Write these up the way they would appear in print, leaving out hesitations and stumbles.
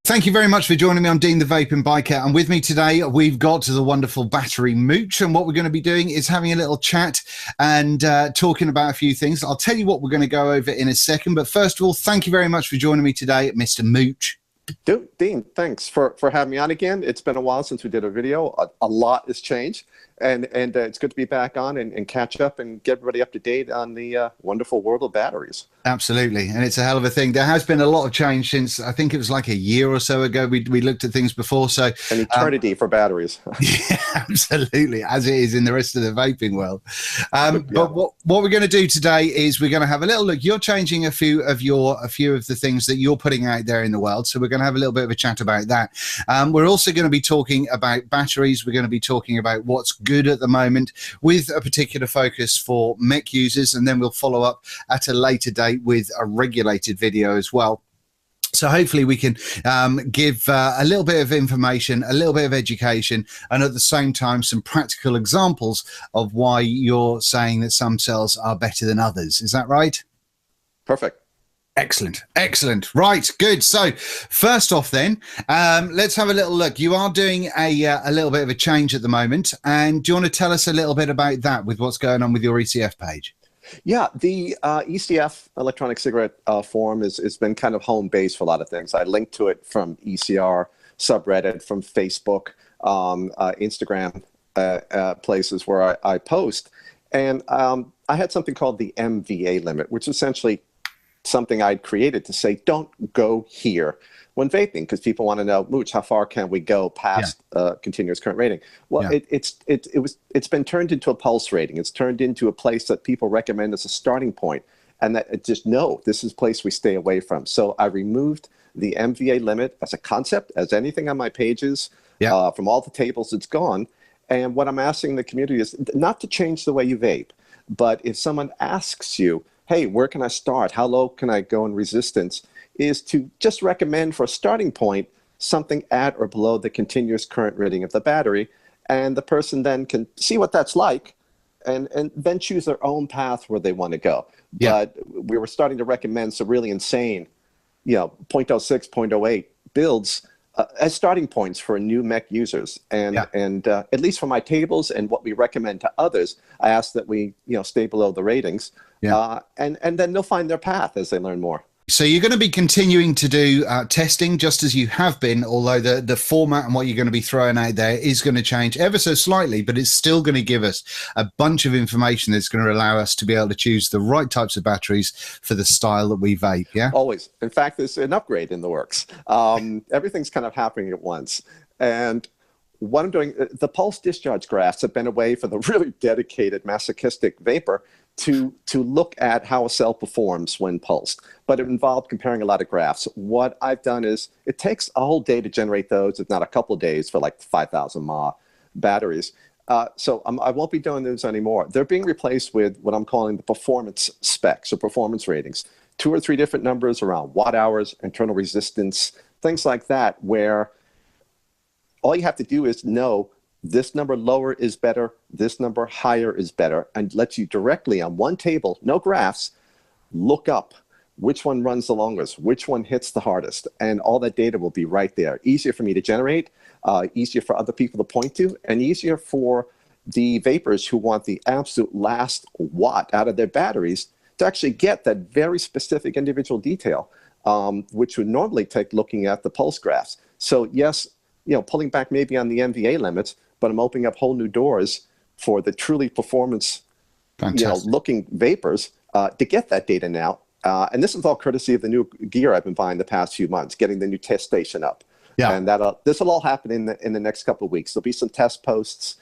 Thank you very much for joining me. I'm Dean the Vaping Biker, and with me today we've got the wonderful Battery Mooch, and what we're going to be doing is having a little chat and talking about a few things. I'll tell you what we're going to go over in a second, but first of all, thank you very much for joining me today, Mr. Mooch. Dean, thanks for having me on again. It's been a while since we did a video. A lot has changed, and it's good to be back on and catch up and get everybody up to date on the wonderful world of batteries. Absolutely, and it's a hell of a thing. There has been a lot of change since, I think it was like a year or so ago we looked at things before. So an eternity for batteries. Yeah, absolutely, as it is in the rest of the vaping world. But what we're going to do today is we're going to have a little look. You're changing a few of the things that you're putting out there in the world. So we're going to have a little bit of a chat about that. We're also going to be talking about batteries. We're going to be talking about what's good at the moment with a particular focus for mech users, and then we'll follow up at a later date with a regulated video as well. So hopefully we can give a little bit of information, a little bit of education, and at the same time some practical examples of why you're saying that some cells are better than others. Is that right? Perfect. Excellent. Excellent. Right. Good. So first off then, let's have a little look. You are doing a little bit of a change at the moment. And do you want to tell us a little bit about that with what's going on with your ECF page? Yeah, the ECF, Electronic Cigarette Forum, has been kind of home base for a lot of things. I linked to it from ECR subreddit, from Facebook, Instagram, places where I post. And I had something called the MVA limit, which is essentially something I'd created to say, don't go here when vaping, because people want to know, Mooch, how far can we go past continuous current rating? Well, it's been turned into a pulse rating. It's turned into a place that people recommend as a starting point, and that just no, this is a place we stay away from. So I removed the MVA limit as a concept, as anything on my pages. From all the tables, it's gone. And what I'm asking the community is not to change the way you vape, but if someone asks you, hey, where can I start? How low can I go in resistance? Is to just recommend for a starting point something at or below the continuous current rating of the battery, and the person then can see what that's like and then choose their own path where they want to go. But we were starting to recommend some really insane, 0.06, 0.08 builds as starting points for new mech users. And at least for my tables and what we recommend to others, I ask that we stay below the ratings, and then they'll find their path as they learn more. So you're going to be continuing to do testing just as you have been, although the format and what you're going to be throwing out there is going to change ever so slightly, but it's still going to give us a bunch of information that's going to allow us to be able to choose the right types of batteries for the style that we vape, yeah? Always. In fact, there's an upgrade in the works. Everything's kind of happening at once. And what I'm doing, the pulse discharge graphs have been a way for the really dedicated masochistic vapor to look at how a cell performs when pulsed. But it involved comparing a lot of graphs. What I've done is it takes a whole day to generate those, if not a couple of days, for like 5,000 mAh batteries. So I won't be doing those anymore. They're being replaced with what I'm calling the performance specs or performance ratings. 2 or 3 different numbers around watt hours, internal resistance, things like that, where all you have to do is know this number lower is better, this number higher is better, and lets you directly on one table, no graphs, look up which one runs the longest, which one hits the hardest, and all that data will be right there. Easier for me to generate, easier for other people to point to, and easier for the vapors who want the absolute last watt out of their batteries to actually get that very specific individual detail, which would normally take looking at the pulse graphs. So yes, pulling back maybe on the MVA limits, but I'm opening up whole new doors for the truly performance, looking vapors to get that data now. And this is all courtesy of the new gear I've been buying the past few months, getting the new test station up. And this will all happen in the next couple of weeks. There'll be some test posts,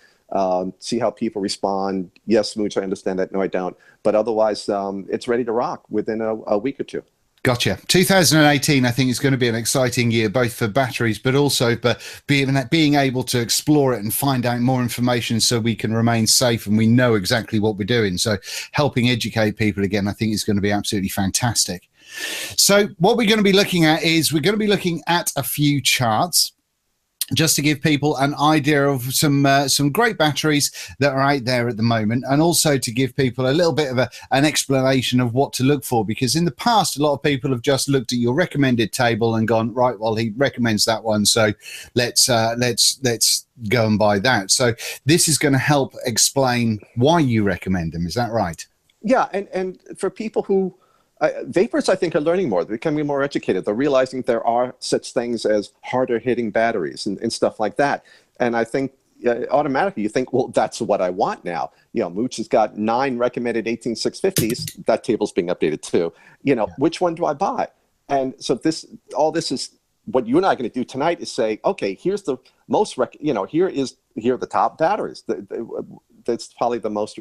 see how people respond. Yes, Mooch, I understand that. No, I don't. But otherwise, it's ready to rock within a week or two. Gotcha. 2018, I think, is going to be an exciting year, both for batteries, but also for being able to explore it and find out more information so we can remain safe and we know exactly what we're doing. So helping educate people again, I think, is going to be absolutely fantastic. So what we're going to be looking at is we're going to be looking at a few charts. just to give people an idea of some great batteries that are out there at the moment, and also to give people a little bit of an explanation of what to look for, because in the past a lot of people have just looked at your recommended table and gone, right, well, he recommends that one, so let's go and buy that. So this is going to help explain why you recommend them. Is that right? Yeah, and for people who vapors, I think, are learning more. They're becoming more educated. They're realizing there are such things as harder hitting batteries and stuff like that. And I think automatically you think, well, that's what I want now. Mooch has got 9 recommended 18650s. That table's being updated too. Which one do I buy? And so all this is what you and I are going to do tonight is say, okay, here's the most, here are the top batteries. That's probably the most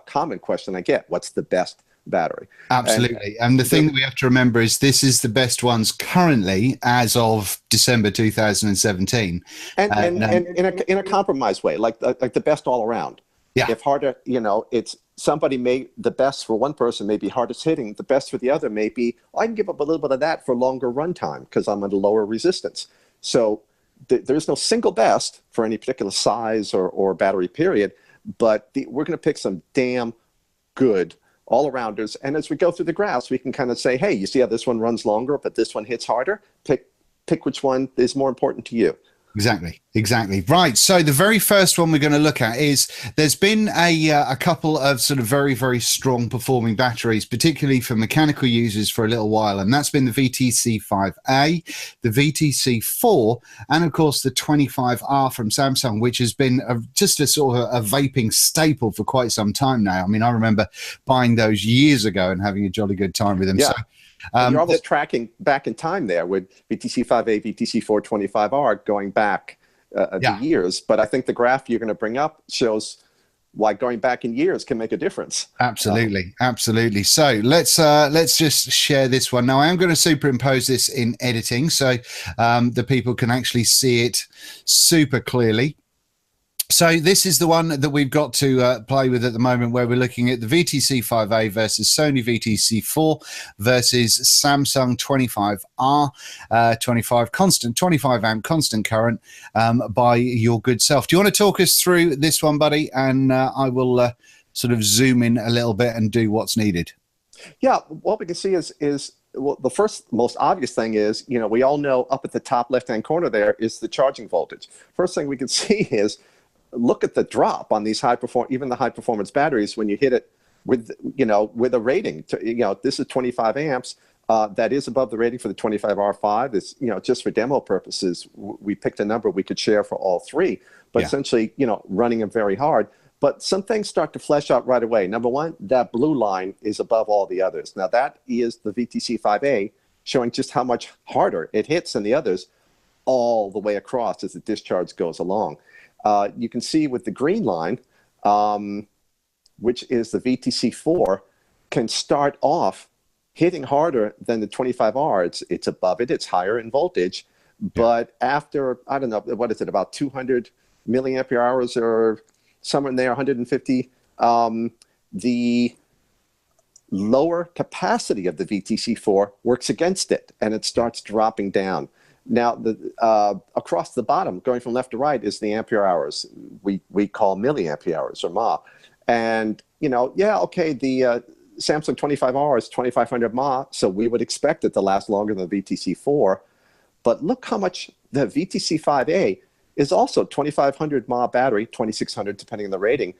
common question I get. What's the best battery? Absolutely. And the thing that we have to remember is this is the best ones currently as of December 2017. And in a compromised way, like the best all around. Yeah. If harder, it's the best for one person may be hardest hitting. The best for the other may be, I can give up a little bit of that for longer runtime because I'm at a lower resistance. So there's no single best for any particular size or battery period, but we're going to pick some damn good all-arounders. And as we go through the graphs, we can kind of say, hey, you see how this one runs longer, but this one hits harder? Pick which one is more important to you. Exactly. Right. So the very first one we're going to look at is there's been a couple of sort of very, very strong performing batteries, particularly for mechanical users for a little while. And that's been the VTC5A, the VTC4, and of course the 25R from Samsung, which has been just a sort of a vaping staple for quite some time now. I mean, I remember buying those years ago and having a jolly good time with them. Yeah. So, you're almost tracking back in time there with VTC5A, VTC4, 25R going back the years. But I think the graph you're going to bring up shows why going back in years can make a difference. Absolutely. So let's just share this one. Now I am going to superimpose this in editing so the people can actually see it super clearly. So this is the one that we've got to play with at the moment, where we're looking at the VTC5A versus Sony VTC4 versus Samsung 25R, 25 amp constant current by your good self. Do you want to talk us through this one, buddy? And I will sort of zoom in a little bit and do what's needed. Yeah, what we can see is well, the first most obvious thing is, we all know up at the top left-hand corner there is the charging voltage. First thing we can see is, look at the drop on these even the high performance batteries when you hit it with a rating. This is 25 amps. That is above the rating for the 25R5. It's just for demo purposes, we picked a number we could share for all three. But essentially, running them very hard. But some things start to flesh out right away. Number one, that blue line is above all the others. Now that is the VTC5A, showing just how much harder it hits than the others all the way across as the discharge goes along. You can see with the green line, which is the VTC4, can start off hitting harder than the 25R. It's above it. It's higher in voltage. But after, I don't know, what is it, about 200 milliampere hours or somewhere in there, 150, the lower capacity of the VTC4 works against it, and it starts dropping down. Now, across the bottom, going from left to right, is the ampere hours. We call milliampere hours, or mAh. And, the Samsung 25R is 2500 mAh, so we would expect it to last longer than the VTC4. But look how much the VTC5A is also 2500 mAh battery, 2600 depending on the rating.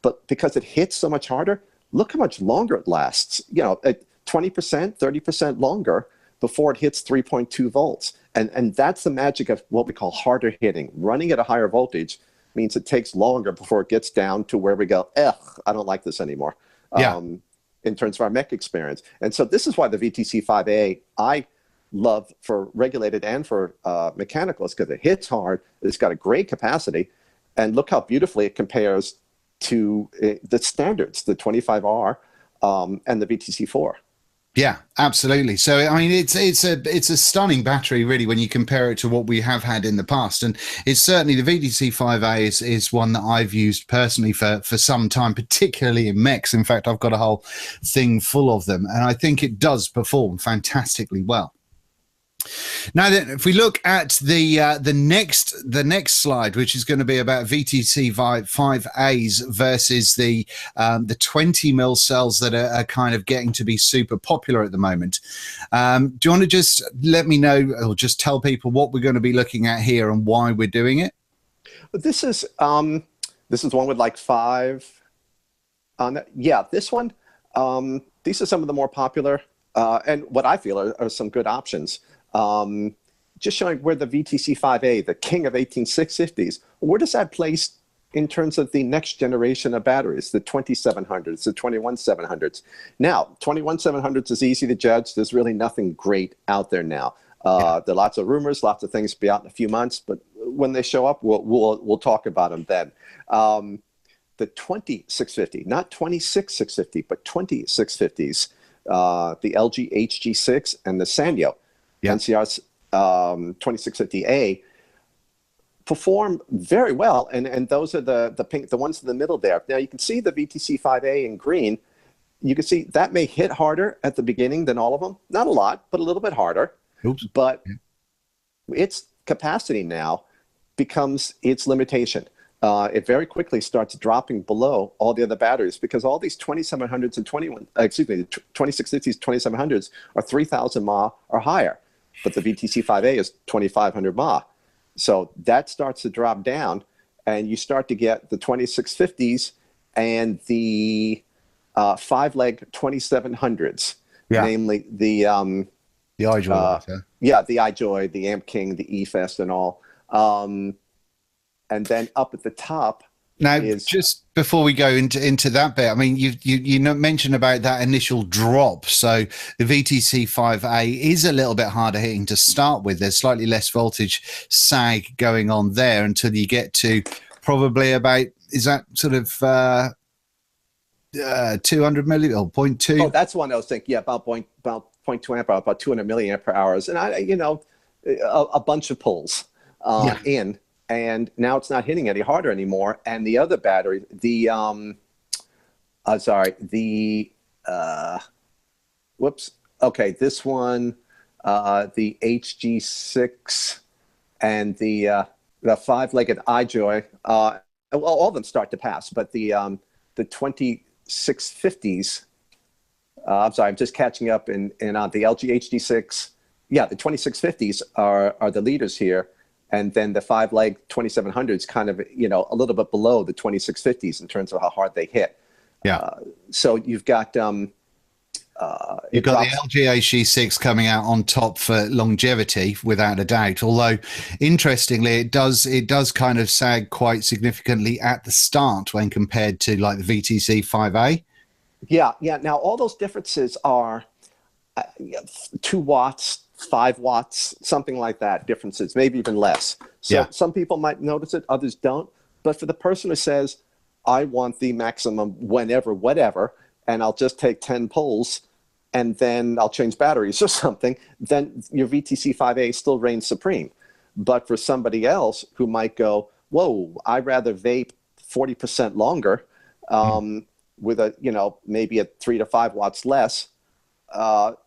But because it hits so much harder, look how much longer it lasts. At 20%, 30% longer before it hits 3.2 volts. And that's the magic of what we call harder hitting. Running at a higher voltage means it takes longer before it gets down to where we go, I don't like this anymore, in terms of our mech experience. And so this is why the VTC5A I love for regulated and for mechanicals, because it hits hard, it's got a great capacity, and look how beautifully it compares to the standards, the 25R and the VTC4. Yeah, absolutely. So, I mean, it's a stunning battery, really, when you compare it to what we have had in the past. And it's certainly the VTC5A is one that I've used personally for some time, particularly in mechs. In fact, I've got a whole thing full of them, and I think it does perform fantastically well. Now, then, if we look at the next slide, which is going to be about VTC 5As versus the 20 mil cells that are kind of getting to be super popular at the moment. Do you want to just let me know, or just tell people what we're going to be looking at here and why we're doing it? This is one with like 5. Yeah, this one. These are some of the more popular, and what I feel are some good options. Just showing where the VTC5A, the king of 18650s, where does that place in terms of the next generation of batteries, the 20700s, the 21700s? Now, 21700s is easy to judge. There's really nothing great out there now. There are lots of rumors, lots of things to be out in a few months, but when they show up, we'll talk about them then. The 20650, not 26650, but 20650s, the LG HG6 and the Sanyo NCR's 2650A perform very well, and those are the pink, the ones in the middle there. Now you can see the VTC5A in green. You can see that may hit harder at the beginning than all of them. Not a lot, but a little bit harder. Oops. But its capacity now becomes its limitation. It very quickly starts dropping below all the other batteries because all these 2700s and 2650s, 2700s are 3000 mAh or higher, but the VTC5A is 2500 mAh. So that starts to drop down, and you start to get the 2650s and the 5-leg 2700s, namely the iJoy, the iJoy, the Amp King, the eFest, and all. And then up at the top. Now, just before we go into that bit, I mean, you mentioned about that initial drop. So the VTC5A is a little bit harder hitting to start with. There's slightly less voltage sag going on there until you get to probably about, is that sort of 200 milli or 0.2? Oh, that's one I was thinking. Yeah, about 0.2 amp hour, about 200 milliamp hours, and a bunch of pulls in. And now it's not hitting any harder anymore. And the other battery, the this one, the HG6 and the 5-legged iJoy, well, all of them start to pass, but the 2650s, I'm just catching up in the LG HD6. Yeah, the 2650s are the leaders here. And then the 5-leg 2700s kind of, a little bit below the 2650s in terms of how hard they hit. Yeah. So you've got the LG HG6 coming out on top for longevity, without a doubt. Although, interestingly, it does kind of sag quite significantly at the start when compared to like the VTC 5A. Yeah. Now all those differences are 2 watts. 5 watts, something like that, differences, maybe even less. So some people might notice it, others don't. But for the person who says, I want the maximum whenever, whatever, and I'll just take 10 pulls and then I'll change batteries or something, then your VTC5A still reigns supreme. But for somebody else who might go, whoa, I'd rather vape 40% longer with maybe a 3 to 5 watts less, at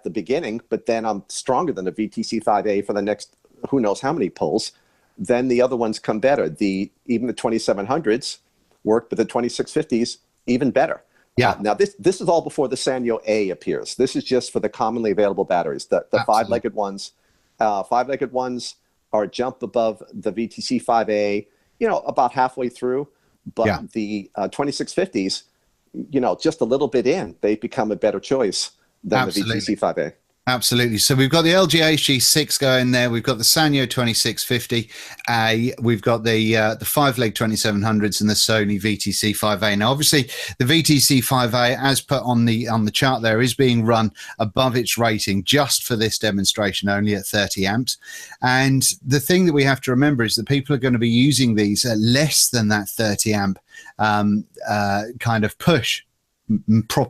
the beginning, but then I'm stronger than the VTC5A for the next who knows how many pulls, then the other ones come better. Even the 2700s work, but the 2650s even better. Yeah. Now this is all before the Sanyo A appears. This is just for the commonly available batteries. The 5-legged ones, 5-legged ones are a jump above the VTC5A, about halfway through, but the 2650s, just a little bit in, they become a better choice than the VTC5A. Absolutely. So we've got the LG HG6 going there. We've got the Sanyo 2650A. We've got the 5-leg 2700s and the Sony VTC5A. Now, obviously, the VTC5A, as put on the chart there, is being run above its rating just for this demonstration, only at 30 amps. And the thing that we have to remember is that people are going to be using these at less than that 30 amp kind of push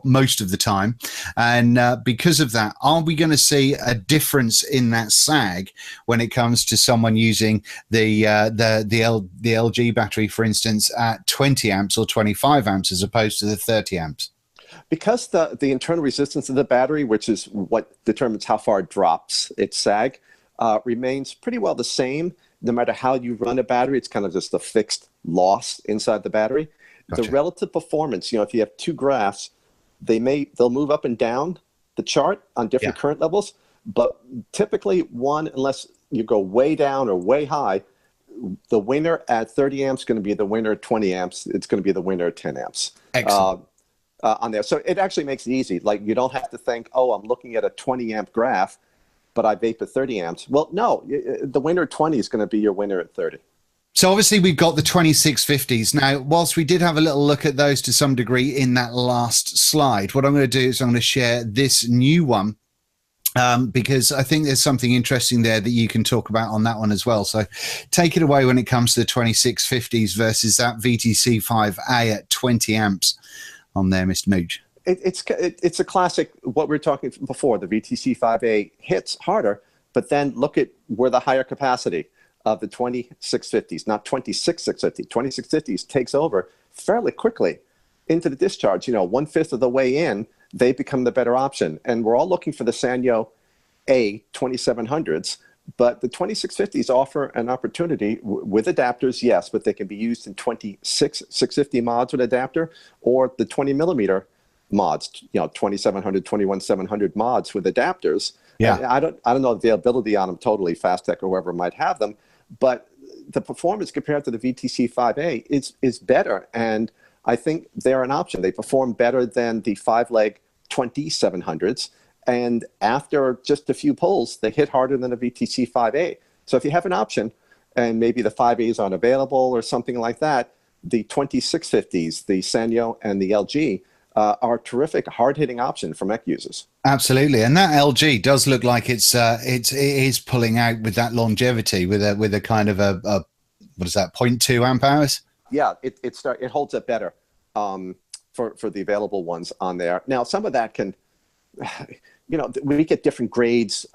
most of the time, and because of that, are we going to see a difference in that sag when it comes to someone using the LG battery, for instance, at 20 amps or 25 amps as opposed to the 30 amps? Because the internal resistance of the battery, which is what determines how far it drops its sag, remains pretty well the same no matter how you run a battery. It's kind of just a fixed loss inside the battery. Gotcha. The relative performance, if you have two graphs, they'll move up and down the chart on different current levels, but typically one, unless you go way down or way high, the winner at 30 amps is going to be the winner at 20 amps. It's going to be the winner at 10 amps. Excellent. On there. So it actually makes it easy. Like, you don't have to think, oh, I'm looking at a 20 amp graph, but I vape at 30 amps. Well, no, the winner at 20 is going to be your winner at 30. So obviously we've got the 2650s. Now, whilst we did have a little look at those to some degree in that last slide, what I'm going to do is I'm going to share this new one because I think there's something interesting there that you can talk about on that one as well. So take it away when it comes to the 2650s versus that VTC5A at 20 amps on there, Mr. Mooch. It's a classic, what we were talking before, the VTC5A hits harder, but then look at where the higher capacity of the 2650s, not 26650, 2650s takes over fairly quickly into the discharge. 1/5 of the way in, they become the better option. And we're all looking for the Sanyo A 2700s, but the 2650s offer an opportunity with adapters, yes, but they can be used in 26650 mods with adapter, or the 20 millimeter mods, 2700, 21700 mods with adapters. Yeah. And I don't know the availability on them totally, Fastech or whoever might have them, but the performance compared to the VTC5A is better. And I think they're an option. They perform better than the 5-leg 2700s. And after just a few pulls, they hit harder than a VTC5A. So if you have an option, and maybe the 5As aren't available or something like that, the 2650s, the Sanyo and the LG, are a terrific hard-hitting option for mech users. Absolutely, and that LG does look like it is pulling out with that longevity, with a kind of a what is that, 0.2 amp hours? Yeah, it holds up better for the available ones on there. Now, some of that can, we get different grades,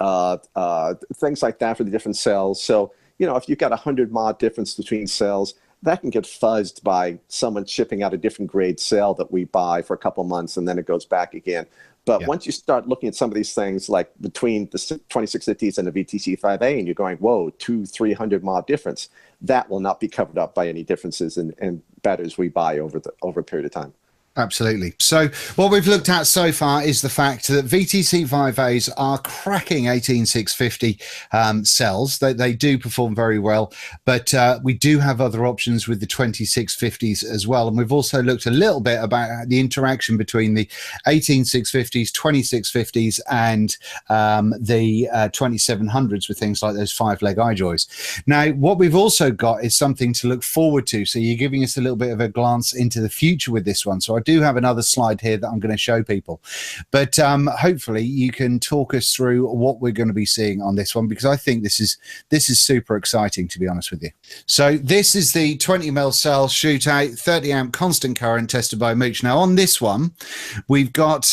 things like that for the different cells. So, if you've got 100 mod difference between cells, that can get fuzzed by someone shipping out a different grade cell that we buy for a couple months, and then it goes back again. But once you start looking at some of these things, like between the 2650s and the VTC5A, and you're going, whoa, 200-300 mod difference, that will not be covered up by any differences in batteries we buy over a period of time. Absolutely. So what we've looked at so far is the fact that VTC5As are cracking 18650 cells. They do perform very well, but we do have other options with the 2650s as well. And we've also looked a little bit about the interaction between the 18650s, 2650s, and the 2700s with things like those 5-leg iJoys. Now, what we've also got is something to look forward to. So you're giving us a little bit of a glance into the future with this one. So I do have another slide here that I'm going to show people, but hopefully you can talk us through what we're going to be seeing on this one, because I think this is super exciting, to be honest with you. So this is the 20 mil cell shootout 30 amp constant current tested by Mooch. Now on this one we've got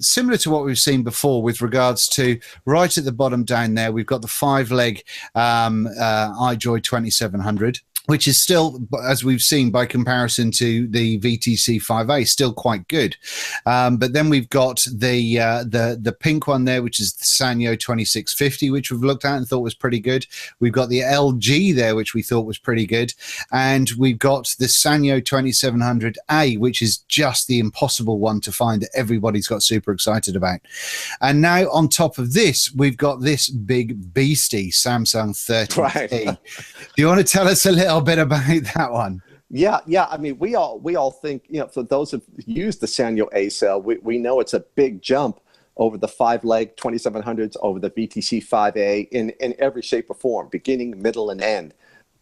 similar to what we've seen before with regards to right at the bottom down there, we've got the 5-leg iJoy 2700, which is still, as we've seen by comparison to the VTC5A, still quite good. But then we've got the pink one there, which is the Sanyo 2650, which we've looked at and thought was pretty good. We've got the LG there, which we thought was pretty good. And we've got the Sanyo 2700A, which is just the impossible one to find that everybody's got super excited about. And now on top of this, we've got this big beastie, Samsung 30T. Right. Do you want to tell us a little bit about that one? Yeah. I mean, we all think, for those who've used the Sanyo A cell, we know it's a big jump over the 5-leg 2700s, over the VTC5A in every shape or form, beginning, middle, and end.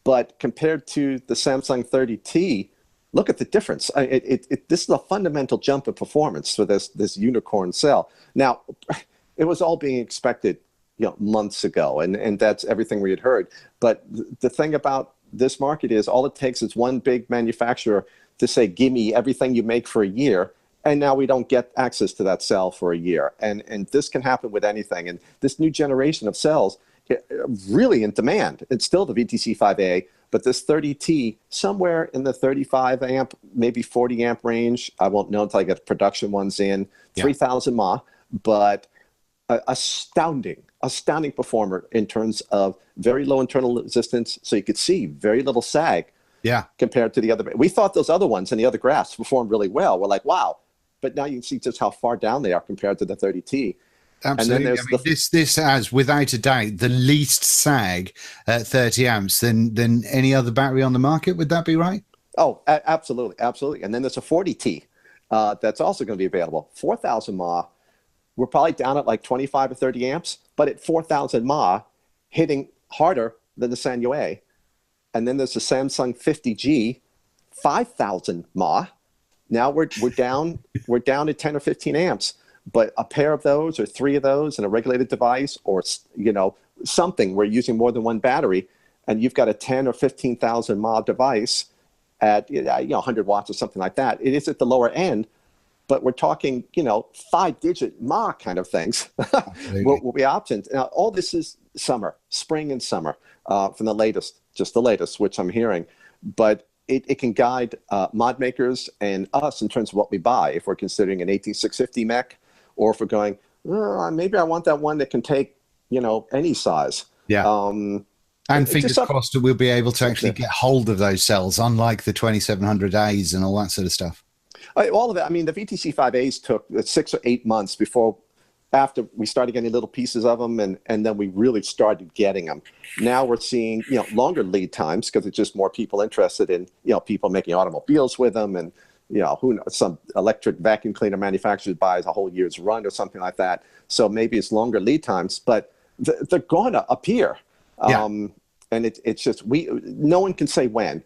But compared to the Samsung 30T, look at the difference. This is a fundamental jump in performance for this unicorn cell. Now, it was all being expected, months ago, and that's everything we had heard. But the thing about this market is all it takes is one big manufacturer to say, give me everything you make for a year, and now we don't get access to that cell for a year. And this can happen with anything. And this new generation of cells, really in demand. It's still the VTC5A, But this 30T, somewhere in the 35 amp, maybe 40 amp range. I won't know until I get the production ones in. 3,000 mAh, but astounding performer in terms of very low internal resistance. So you could see very little sag. Yeah. Compared to the other. We thought those other ones and the other graphs performed really well. We're like, wow. But now you can see just how far down they are compared to the 30T. Absolutely. I mean, this has, without a doubt, the least sag at 30 amps than any other battery on the market. Would that be right? Oh, absolutely. Absolutely. And then there's a 40T that's also going to be available. 4,000 mAh. We're probably down at like 25 or 30 amps, but at 4,000 mAh, hitting harder than the Sanyo. And then there's the Samsung 50G, 5,000 mAh. Now we're down to 10 or 15 amps. But a pair of those or three of those in a regulated device, or something where you're using more than one battery, and you've got a 10 or 15,000 mAh device at 100 watts or something like that. It is at the lower end, but we're talking 5-digit mAh kind of things will be options. Now all this is spring and summer from the latest, just the latest, which I'm hearing, but it can guide mod makers and us in terms of what we buy if we're considering an 18650 mech. Or if we're going, maybe I want that one that can take, any size. Yeah. And fingers crossed that we'll be able to actually get hold of those cells, unlike the 2700As and all that sort of stuff. All of it. I mean, the VTC5As took 6 or 8 months after we started getting little pieces of them, and then we really started getting them. Now we're seeing, longer lead times because it's just more people interested in, people making automobiles with them, and who knows, some electric vacuum cleaner manufacturer buys a whole year's run or something like that. So maybe it's longer lead times, but they're going to appear. Yeah. And it's just, no one can say when.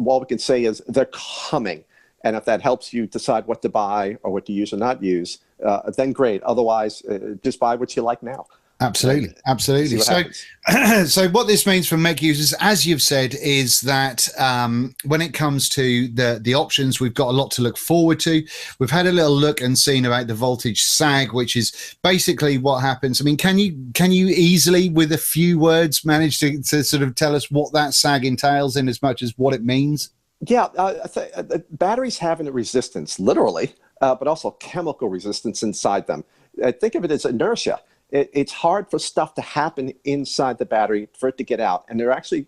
All we can say is they're coming. And if that helps you decide what to buy or what to use or not use, then great. Otherwise, just buy what you like now. Absolutely. Absolutely. So what this means for mech users, as you've said, is that when it comes to the options, we've got a lot to look forward to. We've had a little look and seen about the voltage sag, which is basically what happens. I mean, can you easily, with a few words, manage to sort of tell us what that sag entails in as much as what it means? Yeah, batteries have a resistance, literally, but also chemical resistance inside them. Think of it as inertia. It's hard for stuff to happen inside the battery for it to get out, and there actually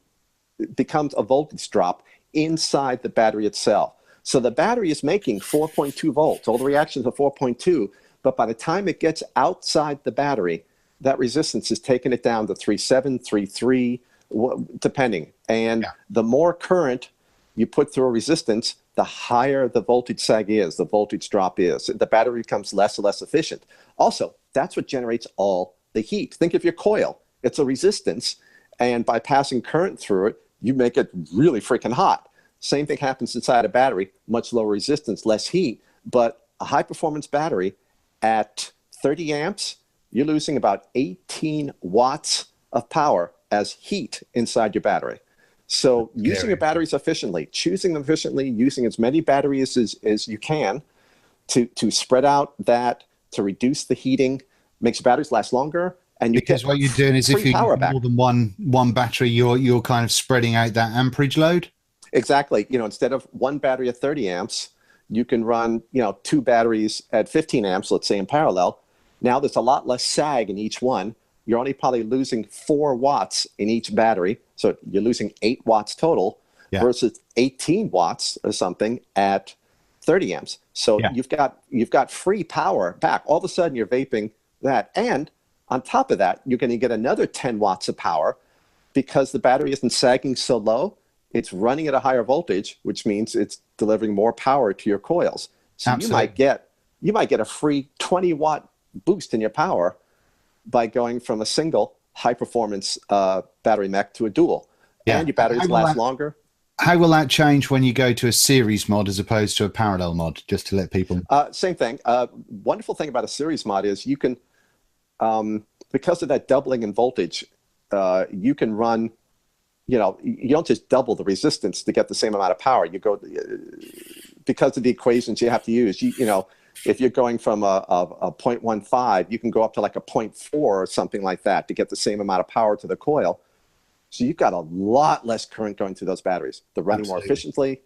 becomes a voltage drop inside the battery itself. So the battery is making 4.2 volts. All the reactions are 4.2, but by the time it gets outside the battery, that resistance is taking it down to 3.7, 3.3, depending. And the more current you put through a resistance, the higher the voltage sag is, the voltage drop is. The battery becomes less and less efficient. Also, that's what generates all the heat. Think of your coil. It's a resistance, and by passing current through it, you make it really freaking hot. Same thing happens inside a battery, much lower resistance, less heat, but a high-performance battery at 30 amps, you're losing about 18 watts of power as heat inside your battery. So using your batteries efficiently, choosing them efficiently, using as many batteries as you can to spread out that, to reduce the heating, makes your batteries last longer. And because what you're doing is if you use more than one battery, you're kind of spreading out that amperage load. Exactly. Instead of one battery at 30 amps, you can run, 2 batteries at 15 amps, let's say in parallel. Now there's a lot less sag in each one. You're only probably losing 4 watts in each battery. So you're losing 8 watts total versus 18 watts or something at 30 amps. So you've got free power back. All of a sudden you're vaping that. And on top of that, you're going to get another 10 watts of power because the battery isn't sagging so low. It's running at a higher voltage, which means it's delivering more power to your coils. So Absolutely. you might get a free 20 watt boost in your power by going from a single high performance battery mech to a dual. And your batteries last longer. How will that change when you go to a series mod as opposed to a parallel mod, just to let people... Same thing. Wonderful thing about a series mod is you can, because of that doubling in voltage, you can run, you don't just double the resistance to get the same amount of power. You go, because of the equations you have to use, if you're going from a 0.15, you can go up to like a 0.4 or something like that to get the same amount of power to the coil. So you've got a lot less current going through those batteries. They're running more efficiently,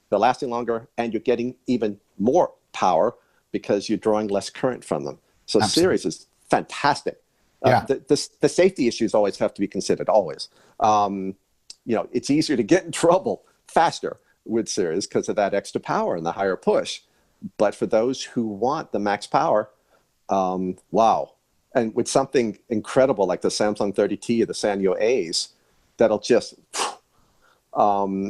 they're lasting longer, and you're getting even more power because you're drawing less current from them. So series is fantastic. The safety issues always have to be considered, always. It's easier to get in trouble faster with series because of that extra power and the higher push. But for those who want the max power, wow. And with something incredible like the Samsung 30T or the Sanyo A's, that'll just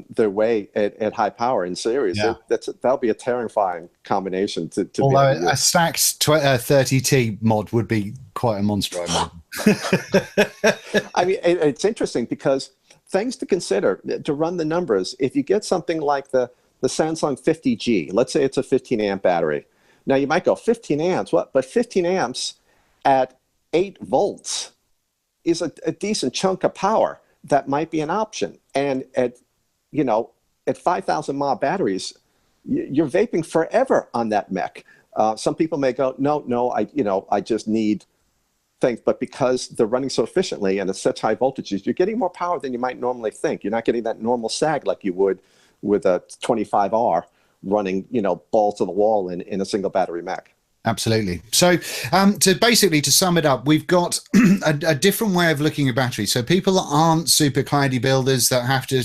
their way at high power in series. That'll be a terrifying combination to although a stacked 30T mod would be quite a monster. I mean, it's interesting because things to consider to run the numbers. If you get something like the Samsung 50G, let's say it's a 15 amp battery. Now you might go 15 amps, what? But 15 amps at 8 volts is a decent chunk of power. That might be an option. And at 5,000 mAh batteries, you're vaping forever on that mech. Some people may go, no, I just need things. But because they're running so efficiently and at such high voltages, you're getting more power than you might normally think. You're not getting that normal sag like you would with a 25R running, balls to the wall in a single battery mech. Absolutely. So to sum it up, we've got a different way of looking at batteries. So people that aren't super cloudy builders that have to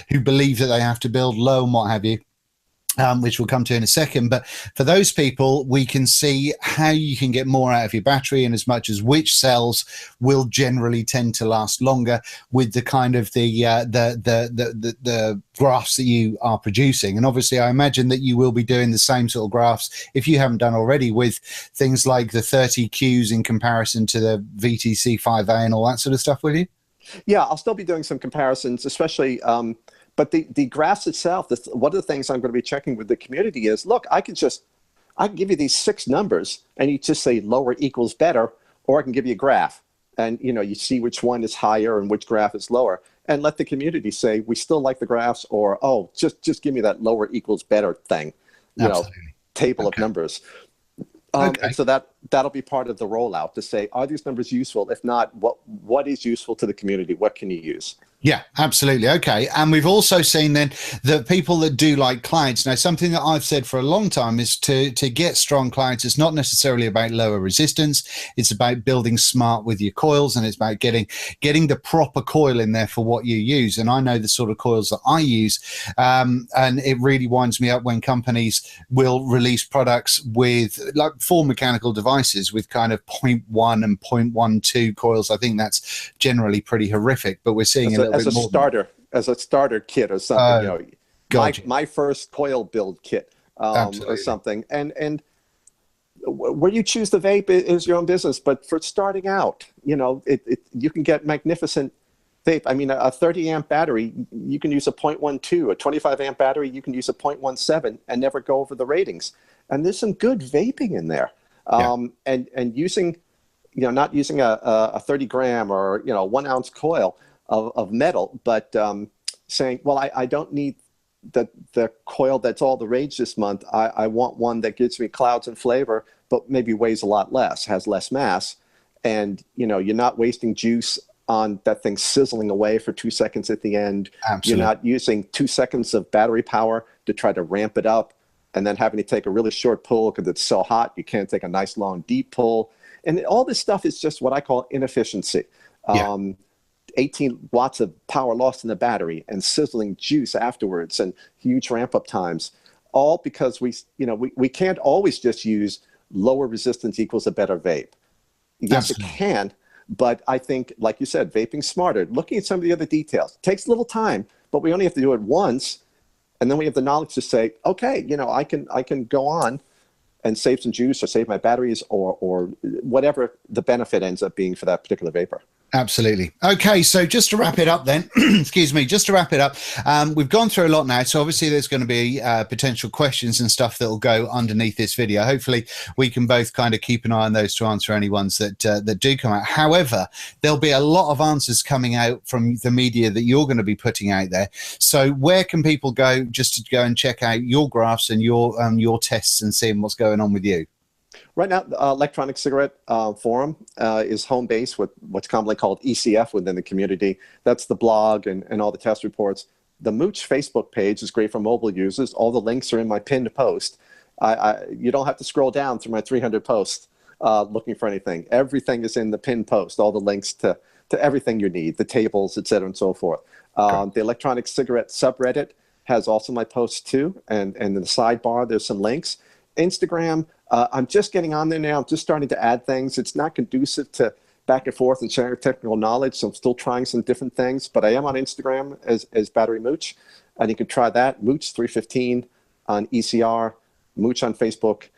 who believe that they have to build low and what have you, which we'll come to in a second. But for those people, we can see how you can get more out of your battery, and as much as which cells will generally tend to last longer with the kind of the graphs that you are producing. And obviously, I imagine that you will be doing the same sort of graphs, if you haven't done already, with things like the 30Qs in comparison to the VTC5A and all that sort of stuff, will you? Yeah, I'll still be doing some comparisons, especially but the graphs itself, one of the things I'm going to be checking with the community is, look, I can give you these 6 numbers and you just say lower equals better, or I can give you a graph and you see which one is higher and which graph is lower, and let the community say we still like the graphs, or just give me that lower equals better thing, table of numbers. And so that'll be part of the rollout to say, are these numbers useful? If not, what is useful to the community? What can you use? Yeah, absolutely. Okay. And we've also seen then that people that do like clients, now something that I've said for a long time is to get strong clients, it's not necessarily about lower resistance. It's about building smart with your coils, and it's about getting the proper coil in there for what you use. And I know the sort of coils that I use, and it really winds me up when companies will release products with like full mechanical devices with kind of 0.1 and 0.12 coils. I think that's generally pretty horrific, but we're seeing as a starter kit or something. My first coil build kit or something. And where you choose the vape is your own business. But for starting out, you can get magnificent vape. I mean, a 30 amp battery, you can use a 0.12. A 25 amp battery, you can use a 0.17 and never go over the ratings. And there's some good vaping in there. And using, not using a 30 gram or 1 ounce coil of metal, but saying, well, I don't need the coil that's all the rage this month. I want one that gives me clouds and flavor, but maybe weighs a lot less, has less mass, and you're not wasting juice on that thing sizzling away for 2 seconds at the end. Absolutely. You're not using 2 seconds of battery power to try to ramp it up and then having to take a really short pull because it's so hot you can't take a nice long deep pull. And all this stuff is just what I call inefficiency. 18 watts of power lost in the battery and sizzling juice afterwards and huge ramp up times, all because we can't always just use lower resistance equals a better vape. Yes, it can, but I think, like you said, vaping smarter, looking at some of the other details, takes a little time, but we only have to do it once, and then we have the knowledge to say, okay, I can go on and save some juice or save my batteries or whatever the benefit ends up being for that particular vapor. Absolutely. Okay, so just to wrap it up then, excuse me, we've gone through a lot now, so obviously there's going to be potential questions and stuff that will go underneath this video. Hopefully we can both kind of keep an eye on those to answer any ones that do come out. However, there'll be a lot of answers coming out from the media that you're going to be putting out there. So where can people go just to go and check out your graphs and your tests and seeing what's going on with you? Right now, the Electronic Cigarette Forum is home base with what's commonly called ECF within the community. That's the blog and all the test reports. The Mooch Facebook page is great for mobile users. All the links are in my pinned post. You don't have to scroll down through my 300 posts looking for anything. Everything is in the pinned post, all the links to everything you need, the tables, et cetera, and so forth. The Electronic Cigarette subreddit has also my posts too, and in the sidebar, there's some links. Instagram, I'm just getting on there now. I'm just starting to add things. It's not conducive to back and forth and sharing technical knowledge, so I'm still trying some different things, but I am on Instagram as Battery Mooch, and you can try that, Mooch315 on ECR, Mooch on Facebook.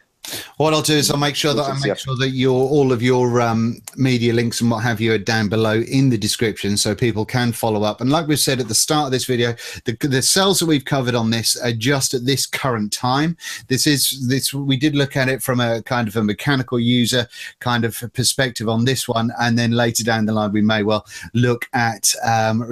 What I'll do is I'll make sure that all of your media links and what have you are down below in the description, so people can follow up. And like we've said at the start of this video, the cells that we've covered on this are just at this current time. We did look at it from a kind of a mechanical user kind of perspective on this one, and then later down the line we may well look at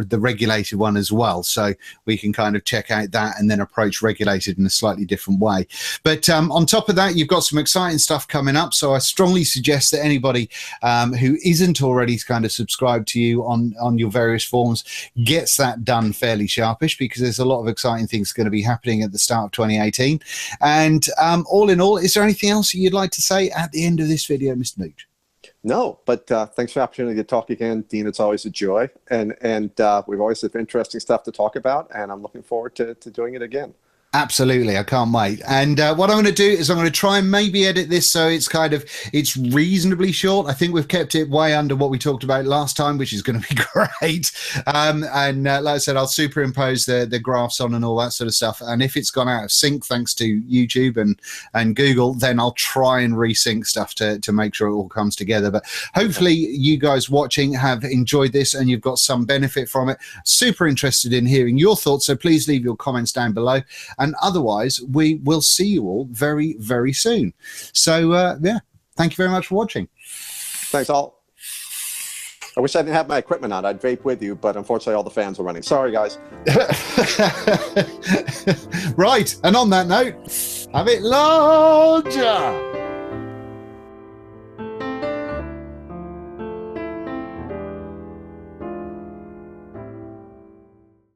the regulated one as well, so we can kind of check out that and then approach regulated in a slightly different way. But on top of that, you've got some exciting stuff coming up, so I strongly suggest that anybody who isn't already kind of subscribed to you on your various forms gets that done fairly sharpish, because there's a lot of exciting things going to be happening at the start of 2018. And all in all, is there anything else you'd like to say at the end of this video, Mr. Mooch? No, but thanks for the opportunity to talk again, Dean. It's always a joy, and we've always had interesting stuff to talk about, and I'm looking forward to doing it again. Absolutely, I can't wait. And what I'm going to do is I'm going to try and maybe edit this so it's reasonably short. I think we've kept it way under what we talked about last time, which is going to be great. And like I said, I'll superimpose the graphs on and all that sort of stuff. And if it's gone out of sync thanks to YouTube and Google, then I'll try and resync stuff to make sure it all comes together. But hopefully you guys watching have enjoyed this and you've got some benefit from it. Super interested in hearing your thoughts, so please leave your comments down below. And otherwise, we will see you all very, very soon. So, yeah, thank you very much for watching. Thanks, all. I wish I didn't have my equipment on. I'd vape with you, but unfortunately, all the fans were running. Sorry, guys. Right, and on that note, have it larger.